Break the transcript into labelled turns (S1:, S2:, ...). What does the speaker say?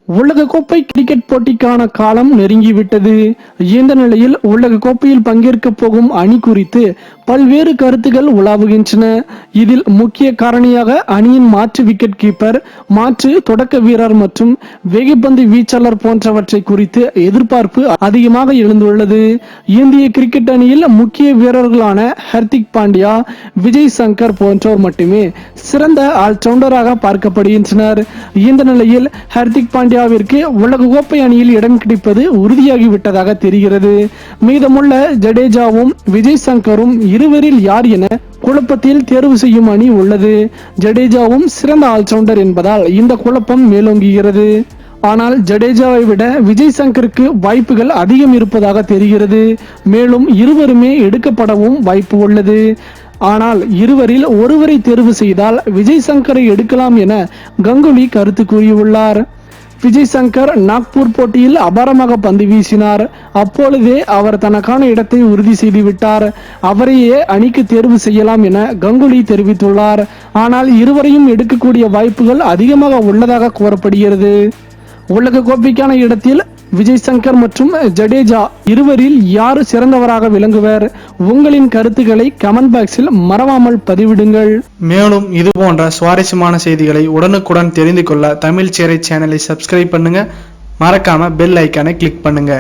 S1: உலகக்கோப்பை கிரிக்கெட் போட்டிக்கான காலம் நெருங்கிவிட்டது. இந்த நிலையில் உலகக்கோப்பையில் பங்கேற்க போகும் அணி குறித்து பல்வேறு கருத்துகள் உலாவுகின்றன. இதில் முக்கிய காரணியாக அணியின் மாற்று விக்கெட் கீப்பர், மாற்று தொடக்க வீரர் மற்றும் வேகப்பந்து வீச்சாளர் போன்றவற்றை குறித்து எதிர்பார்ப்பு அதிகமாக எழுந்துள்ளது. இந்திய கிரிக்கெட் அணியில் முக்கிய வீரர்களான ஹர்திக் பாண்டியா, விஜய் சங்கர் போன்றோர் மட்டுமே சிறந்த ஆல்ரவுண்டராக பார்க்கப்படுகின்றனர். இந்த நிலையில் ஹர்திக் பாண்டியாவிற்கு உலகக்கோப்பை அணியில் இடம் கிடைப்பது உறுதியாகிவிட்டதாக தெரிகிறது. மீதமுள்ள ஜடேஜாவும் விஜய் சங்கரும் இருவரில் யார் என குழப்பத்தில் தேர்வு செய்யும் அணி உள்ளது. ஜடேஜாவும் சிறந்த ஆல்ரவுண்டர் என்பதால் இந்த குழப்பம் மேலோங்குகிறது. ஆனால் ஜடேஜாவை விட விஜய் சங்கருக்கு வாய்ப்புகள் அதிகம் இருப்பதாக தெரிகிறது. மேலும் இருவருமே எடுக்கப்படவும் வாய்ப்பு உள்ளது. ஆனால் இருவரில் ஒருவரை தேர்வு செய்தால் விஜய் சங்கரை எடுக்கலாம் என கங்குலி கருத்து கூறியுள்ளார். விஜய் சங்கர் நாக்பூர் போட்டியில் அபாரமாக பந்து வீசினார். அப்பொழுதே அவர் தனக்கான இடத்தை உறுதி செய்துவிட்டார். அவரையே அணிக்கு தேர்வு செய்யலாம் என கங்குலி தெரிவித்துள்ளார். ஆனால் இருவரையும் எடுக்கக்கூடிய வாய்ப்புகள் அதிகமாக உள்ளதாக கூறப்படுகிறது. உலக கோப்பைக்கான இடத்தில் விஜய் சங்கர் மற்றும் ஜடேஜா இருவரில் யார் சிறந்தவராக விளங்குவர்? உங்களின் கருத்துக்களை கமெண்ட் பாக்ஸில் மறவாமல் பதிவிடுங்கள்.
S2: மேலும் இது போன்ற சுவாரஸ்யமான செய்திகளை உடனுக்குடன் தெரிந்து கொள்ள தமிழ் சேரை சேனலை சப்ஸ்கிரைப் பண்ணுங்க. மறக்காம பெல் ஐக்கானை கிளிக் பண்ணுங்க.